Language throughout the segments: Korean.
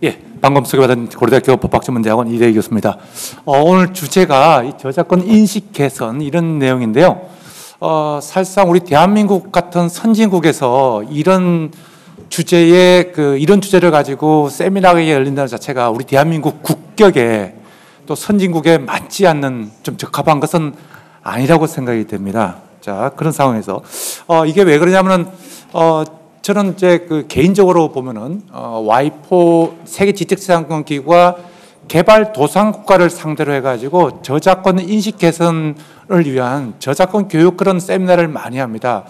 예, 방금 소개받은 고려대학교 법학전문대학원 이대희 교수입니다. 오늘 주제가 이 저작권 인식 개선 이런 내용인데요. 사실상 우리 대한민국 같은 선진국에서 이런 주제에 이런 주제를 가지고 세미나가 열린다는 자체가 우리 대한민국 국격에 또 선진국에 맞지 않는 좀 적합한 것은 아니라고 생각이 됩니다. 자, 그런 상황에서 이게 왜 그러냐면은 저는 이제 개인적으로 보면은 와이포 세계 지적재산권 기구가 개발도상국가를 상대로 해가지고 저작권 인식 개선을 위한 저작권 교육 그런 세미나를 많이 합니다.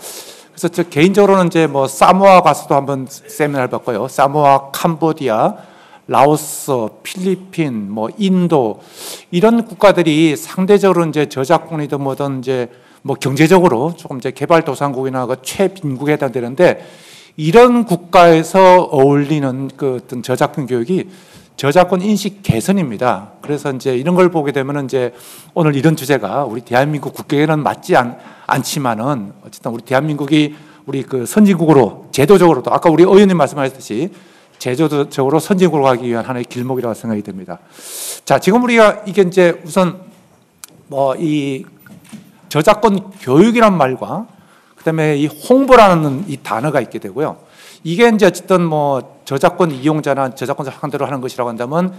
그래서 저 개인적으로는 이제 뭐 사모아 가서도 한번 세미나를 봤고요. 사모아, 캄보디아, 라오스, 필리핀, 뭐 인도 이런 국가들이 상대적으로 이제 저작권이든 뭐든 이제 뭐 경제적으로 조금 이제 개발도상국이나 최빈국에 해당되는데 이런 국가에서 어울리는 어떤 저작권 교육이 저작권 인식 개선입니다. 그래서 이제 이런 걸 보게 되면은 이제 오늘 이런 주제가 우리 대한민국 국격에는 맞지 않지만은 어쨌든 우리 대한민국이 우리 선진국으로 제도적으로도 아까 우리 의원님 말씀하셨듯이 제도적으로 선진국으로 가기 위한 하나의 길목이라고 생각이 됩니다. 자, 지금 우리가 이게 이제 우선 뭐 이 저작권 교육이란 말과 그다음에 이 홍보라는 이 단어가 있게 되고요. 이게 이제 어쨌든 뭐 저작권 이용자나 저작권자 상대로 하는 것이라고 한다면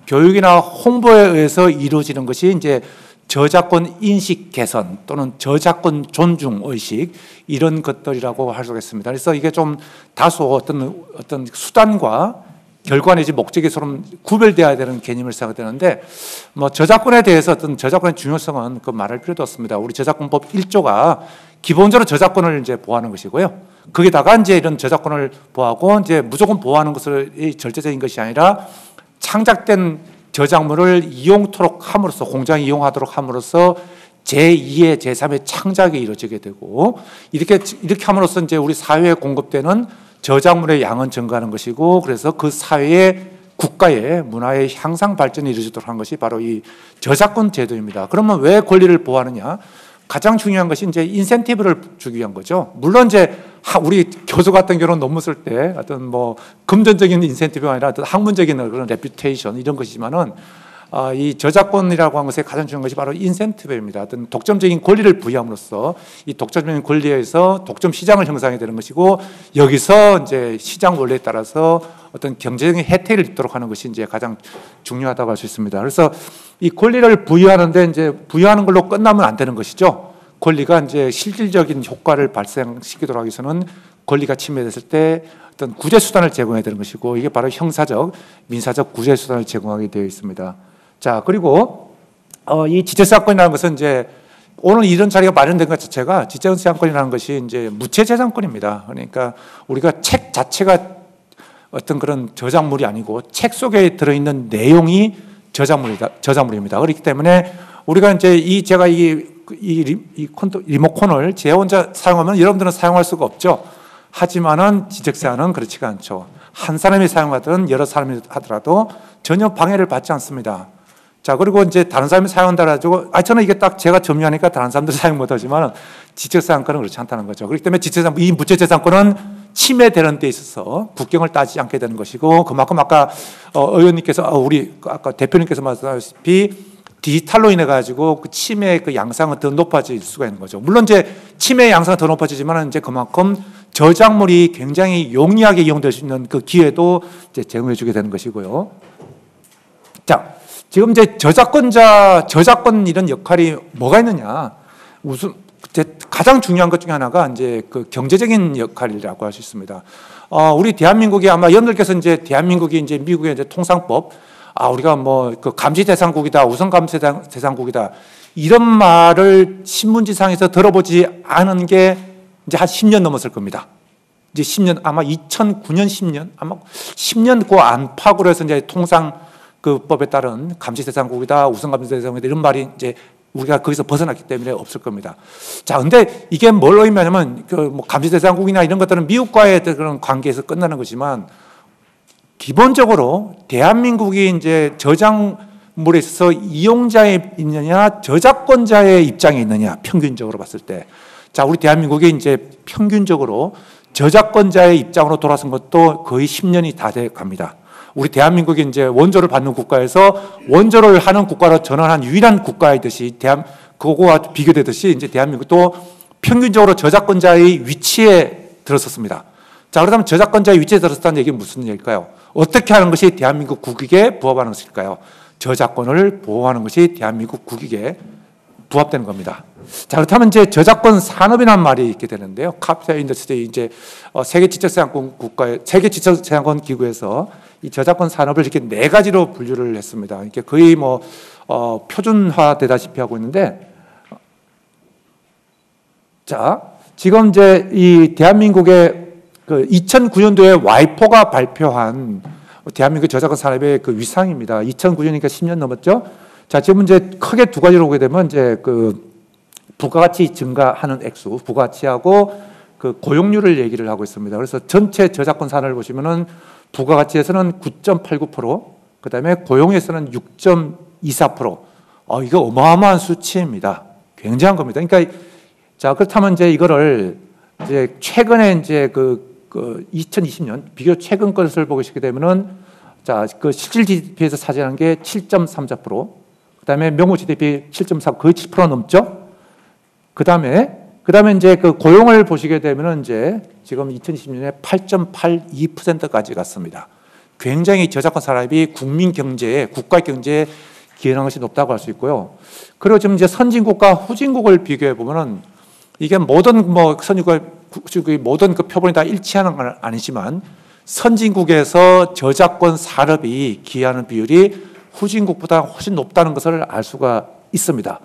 교육이나 홍보에 의해서 이루어지는 것이 이제 저작권 인식 개선 또는 저작권 존중 의식 이런 것들이라고 할 수 있습니다. 그래서 이게 좀 다소 어떤 수단과 결과 내지 목적이 서로 구별되어야 되는 개념을 생각되는데 뭐 저작권에 대해서 어떤 저작권의 중요성은 말할 필요도 없습니다. 우리 저작권법 1조가 기본적으로 저작권을 이제 보호하는 것이고요. 거기다가 이제 이런 저작권을 보호하고 이제 무조건 보호하는 것이 절대적인 것이 아니라 창작된 저작물을 이용토록 함으로써 공장에 이용하도록 함으로써 제2의 제3의 창작이 이루어지게 되고 이렇게 함으로써 이제 우리 사회에 공급되는 저작물의 양은 증가하는 것이고 그래서 그 사회의 국가의 문화의 향상 발전이 이루어지도록 하는 것이 바로 이 저작권 제도입니다. 그러면 왜 권리를 보호하느냐? 가장 중요한 것이 이제 인센티브를 주기 위한 거죠. 물론 이제 우리 교수 같은 경우는 논문 쓸 때 어떤 뭐 금전적인 인센티브가 아니라 어떤 학문적인 그런 레퓨테이션 이런 것이지만은 이 저작권이라고 하는 것의 가장 중요한 것이 바로 인센티브입니다. 어떤 독점적인 권리를 부여함으로써 이 독점적인 권리에서 독점 시장을 형성하게 되는 것이고 여기서 이제 시장 원리에 따라서 어떤 경제적인 혜택을 입도록 하는 것이 이제 가장 중요하다고 할 수 있습니다. 그래서 이 권리를 부여하는데 이제 부여하는 걸로 끝나면 안 되는 것이죠. 권리가 이제 실질적인 효과를 발생시키도록 하기 위해서는 권리가 침해됐을 때 어떤 구제 수단을 제공해야 되는 것이고 이게 바로 형사적, 민사적 구제 수단을 제공하게 되어 있습니다. 자, 그리고 이 지적재산권이라는 것은 이제 오늘 이런 자리가 마련된 것 자체가 지적재산권이라는 것이 이제 무체재산권입니다. 그러니까 우리가 책 자체가 어떤 그런 저작물이 아니고 책 속에 들어있는 내용이 저작물입니다. 그렇기 때문에 우리가 이제 제가 이 리모컨을 제 혼자 사용하면 여러분들은 사용할 수가 없죠. 하지만은 지적사는 그렇지가 않죠. 한 사람이 사용하든 여러 사람이 하더라도 전혀 방해를 받지 않습니다. 자, 그리고 이제 다른 사람이 사용한다 가지고 저는 이게 딱 제가 점유하니까 다른 사람들 사용 못 하지만 지적재산권은 그렇지 않다는 거죠. 그렇기 때문에 이 무체재산권은 침해되는 데 있어서 국경을 따지지 않게 되는 것이고 그만큼 아까 의원님께서 우리 아까 대표님께서 말씀하셨다시피 디지털로 인해 가지고 그 침해의 그 양상은 더 높아질 수가 있는 거죠. 물론 이제 침해의 양상은 더 높아지지만 이제 그만큼 저작물이 굉장히 용이하게 이용될 수 있는 그 기회도 이제 제공해 주게 되는 것이고요. 자, 지금 이제 저작권 이런 역할이 뭐가 있느냐? 가장 중요한 것 중에 하나가 이제 그 경제적인 역할이라고 할 수 있습니다. 우리 대한민국이 아마 여러분들께서 이제 대한민국이 이제 미국의 이제 통상법, 우리가 뭐 그 감시대상국이다, 우선감시대상국이다 이런 말을 신문지상에서 들어보지 않은 게 이제 한 10년 넘었을 겁니다. 이제 10년 아마 2009년 10년 아마 10년 그 안팎으로 해서 이제 통상 그 법에 따른 감시대상국이다, 우선감시대상국이다 이런 말이 이제 우리가 거기서 벗어났기 때문에 없을 겁니다. 자, 근데 이게 뭘 의미하냐면 뭐 감시대상국이나 이런 것들은 미국과의 그런 관계에서 끝나는 거지만 기본적으로 대한민국이 이제 저작물에 있어서 이용자에 있느냐, 저작권자의 입장에 있느냐, 평균적으로 봤을 때. 자, 우리 대한민국이 이제 평균적으로 저작권자의 입장으로 돌아선 것도 거의 10년이 다 돼 갑니다. 우리 대한민국이 이제 원조를 받는 국가에서 원조를 하는 국가로 전환한 유일한 국가이듯이 그거와 비교되듯이 이제 대한민국도 평균적으로 저작권자의 위치에 들었었습니다. 자, 그렇다면 저작권자의 위치에 들었다는 얘기는 무슨 얘기일까요? 어떻게 하는 것이 대한민국 국익에 부합하는 것일까요? 저작권을 보호하는 것이 대한민국 국익에 부합되는 겁니다. 자, 그렇다면 이제 저작권 산업이라는 말이 있게 되는데요. 카피라이트 인더스트리 이제 세계 지적재산권 국가의 세계 지적재산권 기구에서 이 저작권 산업을 이렇게 네 가지로 분류를 했습니다. 이게 거의 뭐 표준화되다시피 하고 있는데, 자, 지금 이제 이 대한민국의 그 2009년도에 와이포가 발표한 대한민국 저작권 산업의 그 위상입니다. 2009년이니까 10년 넘었죠. 자, 지금 이제 크게 두 가지로 보게 되면 이제 그 부가가치 증가하는 액수, 부가가치하고 그 고용률을 얘기를 하고 있습니다. 그래서 전체 저작권 산업을 보시면은 부가가치에서는 9.89%, 그 다음에 고용에서는 6.24%. 이거 어마어마한 수치입니다. 굉장한 겁니다. 그러니까 자, 그렇다면 이제 이거를 이제 최근에 이제 그 2020년 비교적 최근 것을 보시게 되면은 자, 그 실질 GDP에서 차지하는 게 7.34%, 그 다음에 명목 GDP 7.4, 거의 7% 넘죠. 그 다음에 이제 그 고용을 보시게 되면은 이제 지금 2020년에 8.82%까지 갔습니다. 굉장히 저작권 산업이 국민 경제에, 국가 경제에 기여하는 것이 높다고 할 수 있고요. 그리고 지금 이제 선진국과 후진국을 비교해 보면은 이게 모든 뭐 선진국의 모든 그 표본이 다 일치하는 건 아니지만 선진국에서 저작권 산업이 기여하는 비율이 후진국보다 훨씬 높다는 것을 알 수가 있습니다.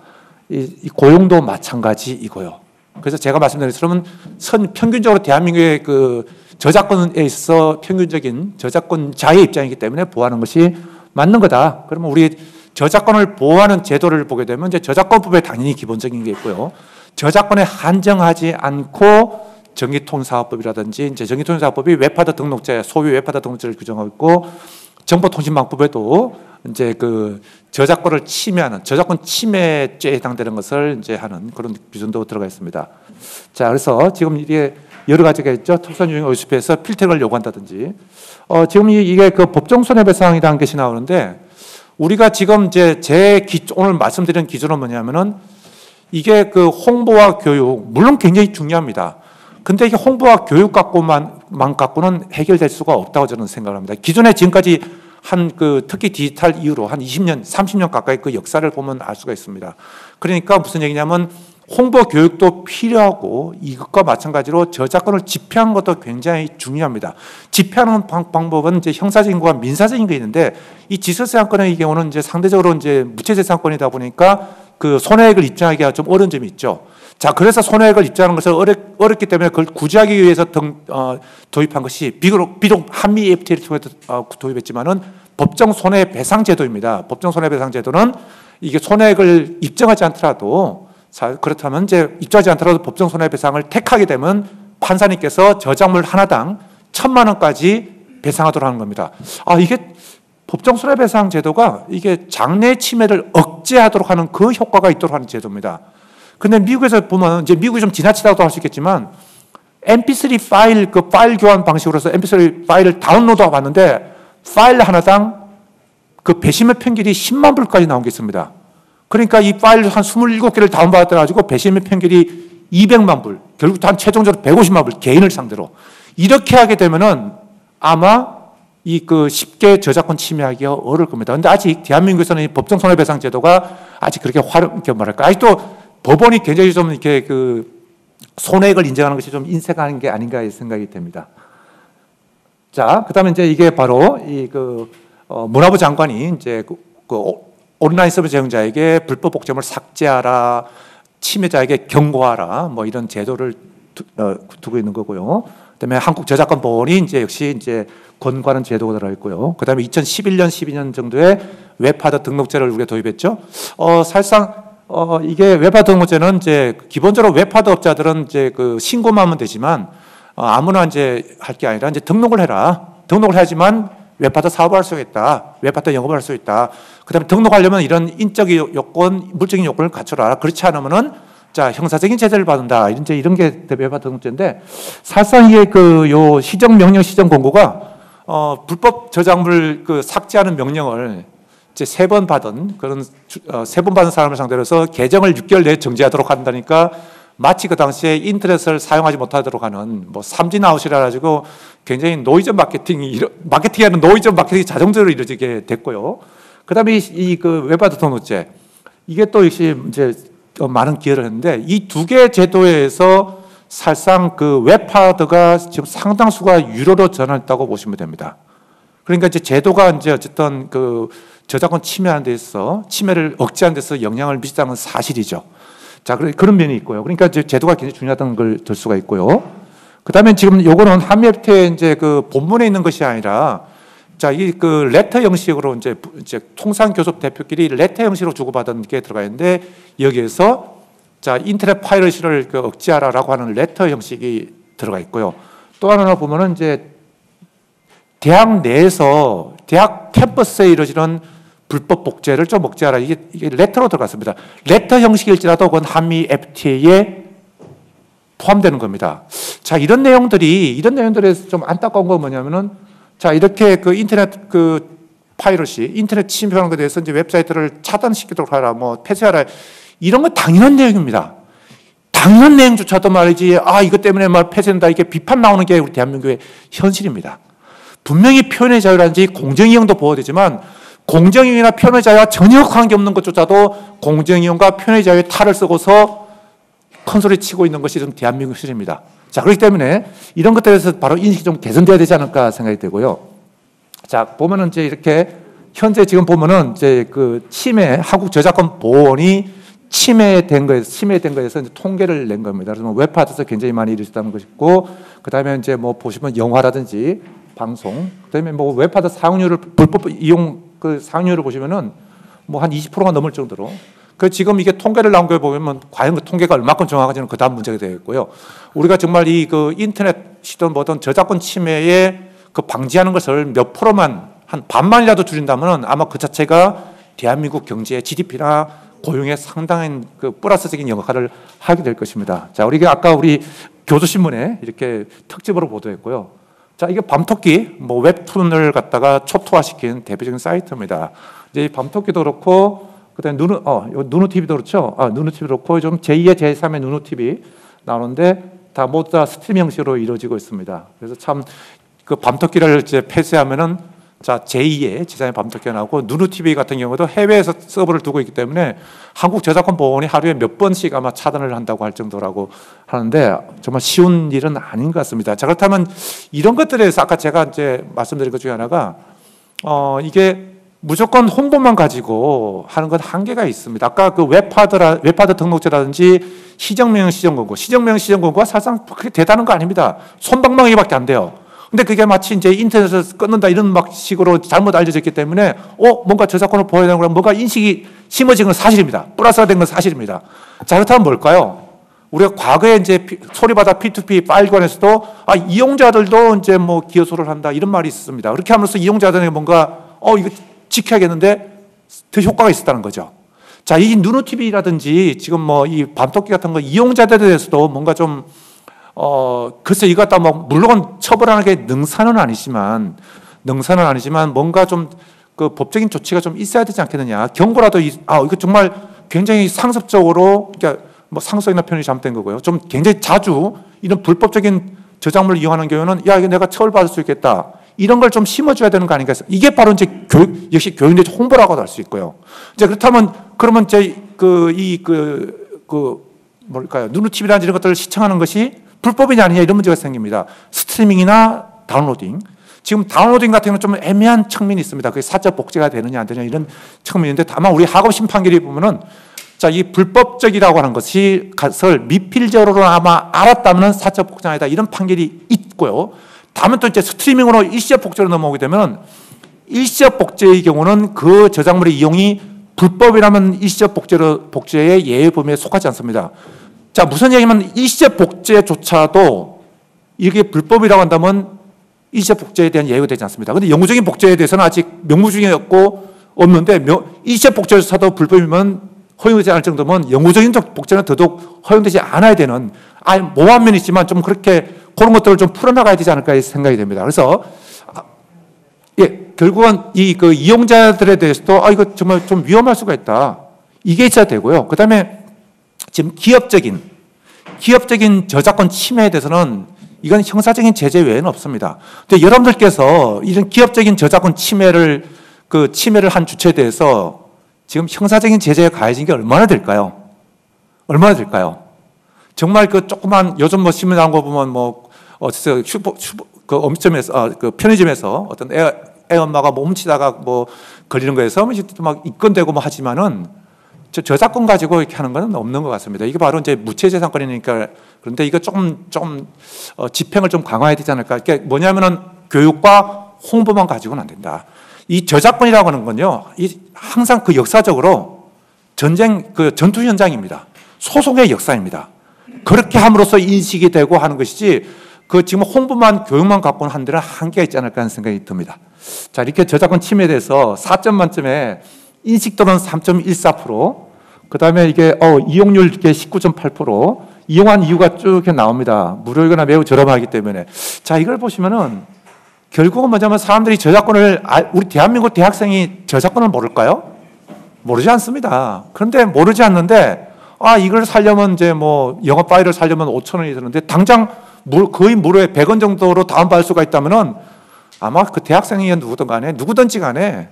이 고용도 마찬가지이고요. 그래서 제가 말씀드린 것처럼 평균적으로 대한민국의 그 저작권에 있어 평균적인 저작권자의 입장이기 때문에 보호하는 것이 맞는 거다. 그러면 우리 저작권을 보호하는 제도를 보게 되면 이제 저작권법에 당연히 기본적인 게 있고요. 저작권에 한정하지 않고 전기통신사업법이라든지 이제 전기통신사업법이 웹하드 등록제, 소위 웹하드 등록제를 규정하고 있고 정보통신망법에도 이제 그 저작권을 침해하는 저작권 침해죄에 해당되는 것을 이제 하는 그런 규정도 들어가 있습니다. 자, 그래서 지금 이게 여러 가지가 있죠. 특선유형 OSP에서 필터를 요구한다든지 지금 이게 그 법정 손해배상이라는 것이 나오는데 우리가 지금 이제 오늘 말씀드린 기준은 뭐냐면은 이게 그 홍보와 교육 물론 굉장히 중요합니다. 근데 이게 홍보와 교육 갖고만 갖고는 해결될 수가 없다고 저는 생각을 합니다. 기존에 지금까지 특히 디지털 이후로 한 20년, 30년 가까이 그 역사를 보면 알 수가 있습니다. 그러니까 무슨 얘기냐면 홍보 교육도 필요하고 이것과 마찬가지로 저작권을 집행하는 것도 굉장히 중요합니다. 집행하는 방법은 이제 형사적인 거와 민사적인 게 있는데 이 지식재산권의 경우는 이제 상대적으로 이제 무채재산권이다 보니까 그 손해액을 입증하기가 좀 어려운 점이 있죠. 자, 그래서 손해액을 입증하는 것을 어렵기 때문에 그걸 구제하기 위해서 도입한 것이 비록 한미 FTA를 통해서 도입했지만은 법정 손해배상 제도입니다. 법정 손해배상 제도는 이게 손해액을 입증하지 않더라도 그렇다면 이제 입증하지 않더라도 법정 손해배상을 택하게 되면 판사님께서 저작물 하나당 1,000만 원까지 배상하도록 하는 겁니다. 이게 법정 손해배상 제도가 이게 장래 침해를 억제하도록 하는 그 효과가 있도록 하는 제도입니다. 근데 미국에서 보면 이제 미국이 좀 지나치다고 할 수 있겠지만 MP3 파일 그 파일 교환 방식으로서 MP3 파일을 다운로드하고 봤는데 파일 하나당 그 배심의 평균이 10만 불까지 나온 게 있습니다. 그러니까 이 파일 한 27개를 다운받아가지고 배심의 평균이 200만 불, 결국 한 최종적으로 150만 불 개인을 상대로 이렇게 하게 되면은 아마 쉽게 저작권 침해하기가 어려울 겁니다. 근데 아직 대한민국에서는 이 법정 손해배상 제도가 아직 그렇게 아직도 법원이 굉장히 좀 이렇게 그 손해액을 인정하는 것이 좀 인색한 게 아닌가 생각이 됩니다. 자, 그 다음에 이제 이게 바로 문화부 장관이 이제 온라인 서비스 제공자에게 불법 복제물 삭제하라, 침해자에게 경고하라, 뭐 이런 제도를 두고 있는 거고요. 그다음에 한국저작권보원이 이제 역시 이제 권고하는 제도가 들어있고요. 그다음에 2011년, 12년 정도에 웹하드 등록제를 우리가 도입했죠. 사실상 이게 웹하드 등록제는 이제 기본적으로 웹하드 업자들은 이제 그 신고만 하면 되지만 아무나 이제 할 게 아니라 이제 등록을 해라. 등록을 해야지만 웹하드 사업을 할 수 있다. 웹하드 영업을 할 수 있다. 그다음에 등록하려면 이런 인적인 요건, 물적인 요건을 갖춰라. 그렇지 않으면은 자, 형사적인 제재를 받는다. 이런 게 웹하드 등록제인데 사실상 이게 요 시정명령 시정공고가 불법 저작물 그 삭제하는 명령을 이제 3번 받은 그런 3번 받은 사람을 상대로 해서 계정을 6개월 내에 정지하도록 한다니까 마치 그 당시에 인터넷을 사용하지 못하도록 하는 뭐 삼진 아웃이라 가지고 굉장히 노이즈 마케팅하는 노이즈 마케팅이 자동적으로 이루어지게 됐고요. 그다음에 이 그 웹하드 등록제 이게 또 역시 이제 많은 기여를 했는데 이 2개 제도에서 사실상 그 웹하드가 지금 상당수가 유료로 전환했다고 보시면 됩니다. 그러니까 이제 제도가 이제 어쨌든 그 저작권 침해하는 데 있어서 침해를 억제하는 데서 영향을 미쳤다는 건 사실이죠. 자, 그런 면이 있고요. 그러니까 이제 제도가 굉장히 중요하다는 걸 들 수가 있고요. 그 다음에 지금 요거는 한미FTA의 이제 그 본문에 있는 것이 아니라 자, 이 그 레터 형식으로 이제 통상교섭 대표끼리 레터 형식으로 주고받은 게 들어가 있는데 여기에서 자, 인터넷 파이러시를 그 억제하라라고 하는 레터 형식이 들어가 있고요. 또 하나 보면은 이제 대학 내에서 대학 캠퍼스에 이루어지는 불법 복제를 좀 억제하라. 이게 레터로 들어갔습니다. 레터 형식일지라도 그건 한미 FTA에 포함되는 겁니다. 자, 이런 내용들에서 좀 안타까운 건 뭐냐면은 자, 이렇게 그 인터넷 그 파이러시, 인터넷 침해하는 것에 대해서 이제 웹사이트를 차단시키도록 하라, 뭐 폐쇄하라. 이런 건 당연한 내용입니다. 당연한 내용조차도 말이지, 이것 때문에 막 폐쇄된다. 이렇게 비판 나오는 게 우리 대한민국의 현실입니다. 분명히 표현의 자유라든지 공정이용도 보호되지만 공정이용이나 표현의 자유와 전혀 관계없는 것조차도 공정이용과 표현의 자유에 탈을 쓰고서 큰소리 치고 있는 것이 좀 대한민국 현실입니다. 자, 그렇기 때문에 이런 것들에 대해서 바로 인식이 좀 개선돼야 되지 않을까 생각이 되고요. 자, 보면은 이제 이렇게 현재 지금 보면은 이제 그 한국저작권보호원이 침해된 거에서 이제 통계를 낸 겁니다. 그래서 웹하드에서 굉장히 많이 이루어졌다는 것이고, 그 다음에 이제 뭐 보시면 영화라든지 방송, 그 다음에 뭐 웹하드 사용률을 불법 이용 그 사용률을 보시면은 뭐 한 20%가 넘을 정도로. 그 지금 이게 통계를 나온 걸 보면 과연 그 통계가 얼마큼 정확한지는 그 다음 문제가 되겠고요. 우리가 정말 이 그 인터넷이든 뭐든 저작권 침해에 그 방지하는 것을 몇 프로만 한 반만이라도 줄인다면은 아마 그 자체가 대한민국 경제의 GDP나 고용에 상당한 그 플러스적인 역할을 하게 될 것입니다. 자, 우리가 아까 우리 교도신문에 이렇게 특집으로 보도했고요. 자, 이게 밤토끼, 뭐 웹툰을 갖다가 초토화시킨 대표적인 사이트입니다. 이제 밤토끼도 그렇고, 그다음에 누누TV도 그렇죠. 누누TV도 그렇고, 좀 제2의 제3의 누누TV 나오는데 다 모두 다 스트리밍 형식으로 이루어지고 있습니다. 그래서 참 그 밤토끼를 이제 폐쇄하면은 자, 제2의 제3의 밤토끼가 나오고, 누누TV 같은 경우도 해외에서 서버를 두고 있기 때문에 한국 저작권 보호원이 하루에 몇 번씩 아마 차단을 한다고 할 정도라고 하는데 정말 쉬운 일은 아닌 것 같습니다. 자, 그렇다면 이런 것들에 대해서 아까 제가 이제 말씀드린 것 중에 하나가 이게 무조건 홍보만 가지고 하는 건 한계가 있습니다. 아까 그 웹하드 등록제라든지 시정명령 시정권고가 사실상 그렇게 대단한 거 아닙니다. 솜방망이밖에 안 돼요. 근데 그게 마치 이제 인터넷을 끊는다 이런 막 식으로 잘못 알려졌기 때문에 뭔가 저작권을 보호해야 되는 거랑 뭔가 인식이 심어진 건 사실입니다. 플러스가 된 건 사실입니다. 자, 그렇다면 뭘까요? 우리가 과거에 이제 소리바다 P2P 파일관에서도 이용자들도 이제 뭐 기여소를 한다 이런 말이 있습니다. 그렇게 함으로써 이용자들에게 뭔가 이거 지켜야겠는데 더 효과가 있었다는 거죠. 자, 이 누누TV라든지 지금 뭐 이 밤토끼 같은 거 이용자들에 대해서도 뭔가 좀 글쎄 이거 갖다 뭐 물론 처벌하는 게 능사는 아니지만 뭔가 좀 그 법적인 조치가 좀 있어야 되지 않겠느냐. 경고라도 이거 정말 굉장히 상습적으로 그러니까 뭐 상습적인 표현이 잘못된 거고요. 좀 굉장히 자주 이런 불법적인 저작물을 이용하는 경우는 이거 내가 처벌받을 수 있겠다. 이런 걸 좀 심어줘야 되는 거 아닌가. 이게 바로 이제 역시 교육의 홍보라고도 할 수 있고요. 이제 그렇다면 그러면 이제 뭘까요? 누누TV라는 이런 것들을 시청하는 것이 불법이냐 아니냐 이런 문제가 생깁니다. 스트리밍이나 다운로딩. 지금 다운로딩 같은 경우는 좀 애매한 측면이 있습니다. 그게 사적 복제가 되느냐 안 되느냐 이런 측면인데 다만 우리 하급심 판결이 보면은 자, 이 불법적이라고 하는 것을 미필적으로 아마 알았다면 사적 복제가 아니다 이런 판결이 있고요. 다음은 또 이제 스트리밍으로 일시적 복제로 넘어오게 되면 일시적 복제의 경우는 그 저작물의 이용이 불법이라면 일시적 복제의 예외 범위에 속하지 않습니다. 자, 무슨 얘기냐면 일시적 복제조차도 이게 불법이라고 한다면 일시적 복제에 대한 예외가 되지 않습니다. 그런데 영구적인 복제에 대해서는 아직 명무중에 없는데 일시적 복제조차도 불법이면 허용되지 않을 정도면 영구적인 복제는 더더욱 허용되지 않아야 되는 모호한 면이 있지만 좀 그렇게 그런 것들을 좀 풀어나가야 되지 않을까 생각이 됩니다. 그래서 예, 결국은 이 그 이용자들에 대해서도 이거 정말 좀 위험할 수가 있다. 이게 있어야 되고요. 그 다음에 지금 기업적인 저작권 침해에 대해서는 이건 형사적인 제재 외에는 없습니다. 근데 여러분들께서 이런 기업적인 저작권 침해를 한 주체에 대해서 지금 형사적인 제재가 가해진 게 얼마나 될까요? 얼마나 될까요? 정말 그 조그만 요즘 뭐 신문 나온 거 보면 뭐 그 음식점에서 그 편의점에서 어떤 애 엄마가 뭐 훔치다가 뭐 걸리는 거에서 막 입건되고 뭐 하지만은 저작권 가지고 이렇게 하는 건 없는 것 같습니다. 이게 바로 이제 무체재산권이니까. 그런데 이거 좀 집행을 좀 강화해야 되지 않을까. 이게 뭐냐면은 교육과 홍보만 가지고는 안 된다. 이 저작권이라고 하는 건요, 항상 그 역사적으로 전투 현장입니다. 소송의 역사입니다. 그렇게 함으로써 인식이 되고 하는 것이지, 지금 홍보만, 교육만 갖고는 한 데는 한계가 있지 않을까 하는 생각이 듭니다. 자, 이렇게 저작권 침해에 대해서 4점 만점에 인식도는 3.14%, 그 다음에 이게, 이용률 이게 19.8%, 이용한 이유가 쭉 이렇게 나옵니다. 무료이거나 매우 저렴하기 때문에. 자, 이걸 보시면은, 결국은 뭐냐면 사람들이 우리 대한민국 대학생이 저작권을 모를까요? 모르지 않습니다. 그런데 모르지 않는데, 이걸 살려면 이제 뭐 영어 파일을 살려면 5,000원이 드는데 당장 거의 무료에 100원 정도로 다운받을 수가 있다면은 아마 그 대학생이 누구든지 간에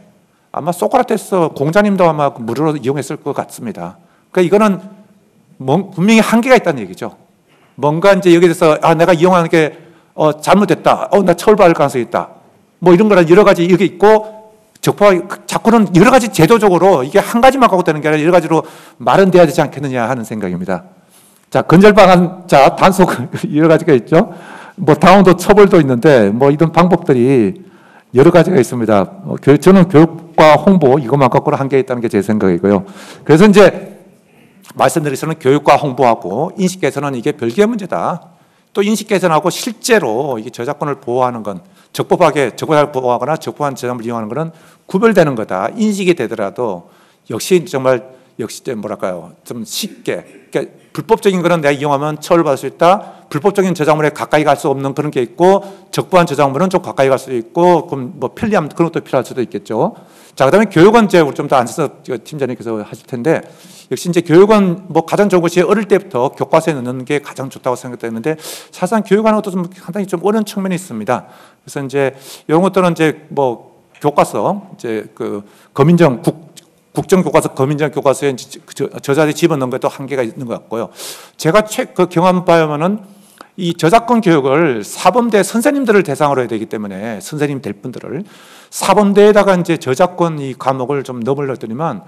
아마 소크라테스 공자님도 아마 무료로 이용했을 것 같습니다. 그러니까 이거는 분명히 한계가 있다는 얘기죠. 뭔가 이제 여기에 대해서 내가 이용하는 게 잘못됐다. 나 처벌받을 가능성이 있다. 뭐 이런 거라 여러 가지 여기 있고 자꾸는 여러 가지 제도적으로 이게 한 가지만 갖고 되는 게 아니라 여러 가지로 마련돼야 되지 않겠느냐 하는 생각입니다. 자, 건절방안, 단속 여러 가지가 있죠. 뭐 다운도 처벌도 있는데 뭐 이런 방법들이 여러 가지가 있습니다. 저는 교육과 홍보 이것만 갖고는 한계가 있다는 게 제 생각이고요. 그래서 이제 말씀드리서는 교육과 홍보하고 인식 개선은 이게 별개의 문제다. 또 인식 개선하고 실제로 이게 저작권을 보호하는 건 적법하게 보호하거나 적법한 저작권을 이용하는 것은 구별되는 거다. 인식이 되더라도 역시 뭐랄까요, 좀 쉽게, 그러니까 불법적인 거는 내가 이용하면 처벌받을 수 있다. 불법적인 저작물에 가까이 갈 수 없는 그런 게 있고, 적법한 저작물은 좀 가까이 갈 수 있고, 그럼 뭐 편리함 그런 것도 필요할 수도 있겠죠. 자, 그다음에 교육은 이제 우리 좀 더 앉아서 팀장님께서 하실 텐데, 역시 이제 교육은 뭐 가장 좋은 것이 어릴 때부터 교과서에 넣는 게 가장 좋다고 생각되는데, 사실상 교육하는 것도 좀 상당히 좀 어려운 측면이 있습니다. 그래서 이제 이런 것들은 이제 뭐 교과서, 이제 국정교과서, 거민정 교과서에 저자들이 집어넣은 것도 한계가 있는 것 같고요. 제가 경험 바에는 이 저작권 교육을 사범대 선생님들을 대상으로 해야 되기 때문에 선생님 될 분들을 사범대에다가 이제 저작권 이 과목을 좀 넣으려더니만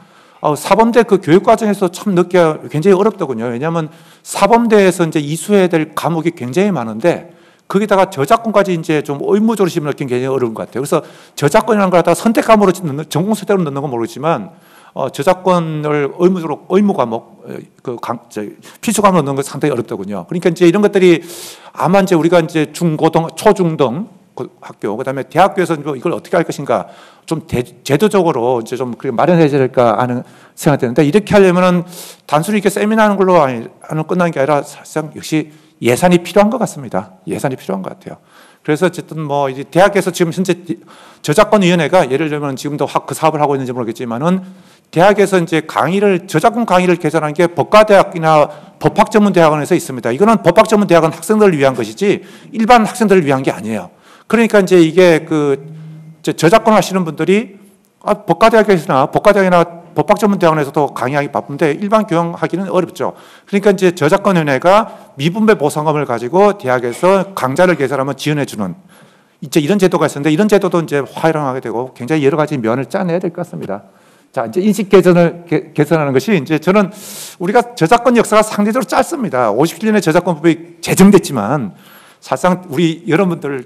사범대 그 교육 과정에서 참 넣기가 굉장히 어렵더군요. 왜냐하면 사범대에서 이제 이수해야 될 과목이 굉장히 많은데 거기다가 저작권까지 이제 좀 의무적으로 집어넣기는 굉장히 어려운 것 같아요. 그래서 저작권이라는 걸 갖다가 선택 과목으로 전공 선택으로 넣는 건 모르지만 저작권을 의무 과목, 필수 과목으로 넣는 건 상당히 어렵더군요. 그러니까 이제 이런 것들이 아마 이제 우리가 이제 초중등 학교, 그 다음에 대학교에서 이걸 어떻게 할 것인가 좀 제도적으로 이제 좀 마련해야 될까 하는 생각이 드는데, 이렇게 하려면은 단순히 이렇게 세미나 하는 걸로 끝나는 게 아니라 사실상 역시 예산이 필요한 것 같습니다. 예산이 필요한 것 같아요. 그래서 어쨌든 뭐 이제 대학에서 지금 현재 저작권위원회가 예를 들면 지금도 그 사업을 하고 있는지 모르겠지만은 대학에서 이제 저작권 강의를 개설하는 게 법과대학이나 법학전문대학원에서 있습니다. 이거는 법학전문대학은 학생들을 위한 것이지 일반 학생들을 위한 게 아니에요. 그러니까 이제 이게 저작권 하시는 분들이 법과대학이나 법학전문대학원에서도 강의하기 바쁜데 일반 교양하기는 어렵죠. 그러니까 이제 저작권위원회가 미분배 보상금을 가지고 대학에서 강좌를 개설하면 지원해주는 이제 이런 제도가 있었는데, 이런 제도도 이제 활용하게 되고 굉장히 여러 가지 면을 짜내야 될 것 같습니다. 자, 이제 인식 개선하는 것이 이제 저는 우리가 저작권 역사가 상대적으로 짧습니다. 57년에 저작권법이 제정됐지만 사실상 우리 여러분들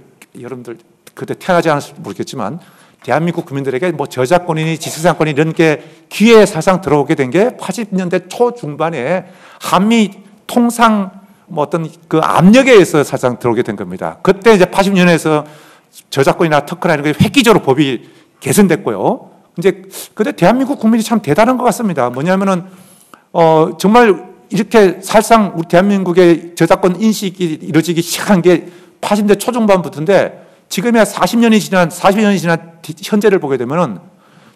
그때 태어나지 않았을지 모르겠지만 대한민국 국민들에게 뭐 저작권이니 지식산권이 이런 게 귀에 사실상 들어오게 된 게 80년대 초중반에 한미 통상 뭐 어떤 그 압력에 의해서 사실상 들어오게 된 겁니다. 그때 이제 80년에서 저작권이나 특허나 이런 게 획기적으로 법이 개선됐고요. 이제 그때 대한민국 국민이 참 대단한 것 같습니다. 뭐냐면은 정말 이렇게 사실상 우리 대한민국의 저작권 인식이 이루어지기 시작한 게 80년대 초중반부터인데 지금이야 40년이 지난 현재를 보게 되면은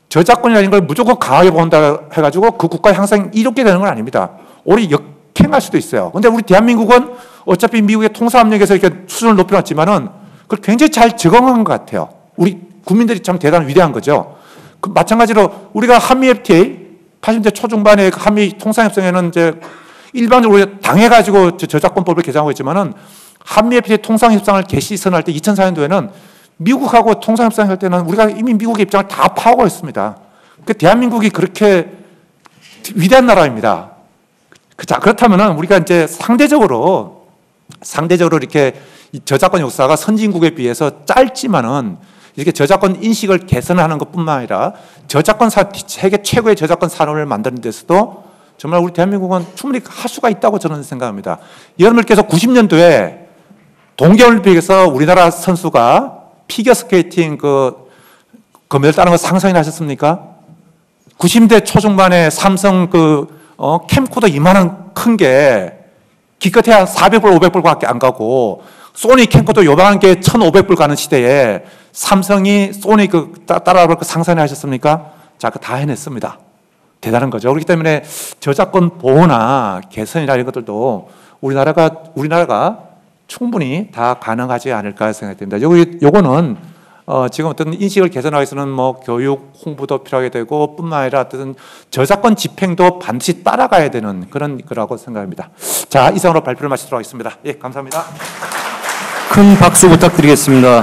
저작권이라는 걸 무조건 강하게 본다 해가지고 그 국가의 항상 이롭게 되는 건 아닙니다. 오히려 역행할 수도 있어요. 근데 우리 대한민국은 어차피 미국의 통사압력에서 이렇게 수준을 높여놨지만은 그걸 굉장히 잘 적응한 것 같아요. 우리 국민들이 참 대단한 위대한 거죠. 마찬가지로 우리가 한미 FTA 80대 초중반에 한미 통상협정에는 이제 일반적으로 당해가지고 저작권법을 개정하고 있지만은 한미 FTA 통상협상을 개시선언할 때 2004년도에는 미국하고 통상협상할 때는 우리가 이미 미국의 입장을 다 파악하고 있습니다. 그 대한민국이 그렇게 위대한 나라입니다. 자, 그렇다면은 우리가 이제 상대적으로 이렇게 저작권 역사가 선진국에 비해서 짧지만은 이렇게 저작권 인식을 개선하는 것뿐만 아니라 세계 최고의 저작권 산업을 만드는 데서도 정말 우리 대한민국은 충분히 할 수가 있다고 저는 생각합니다. 여러분께서 90년도에 동계올림픽에서 우리나라 선수가 피겨스케이팅 그 금메달 따는 거 상상이나 하셨습니까? 90대 초중반에 삼성 캠코더 이만한 큰 게 기껏해야 400불, 500불밖에 안 가고 소니 캠코더 요만한 게 1,500불 가는 시대에 삼성이 소니 따라볼 거 상상이나 하셨습니까? 자, 다 해냈습니다. 대단한 거죠. 그렇기 때문에 저작권 보호나 개선이나 이런 것들도 우리나라가 충분히 다 가능하지 않을까 생각됩니다. 요거는 지금 어떤 인식을 개선하기 위해서는 뭐 교육 홍보도 필요하게 되고 뿐만 아니라 어떤 저작권 집행도 반드시 따라가야 되는 그런 거라고 생각합니다. 자, 이상으로 발표를 마치도록 하겠습니다. 예, 감사합니다. 큰 박수 부탁드리겠습니다.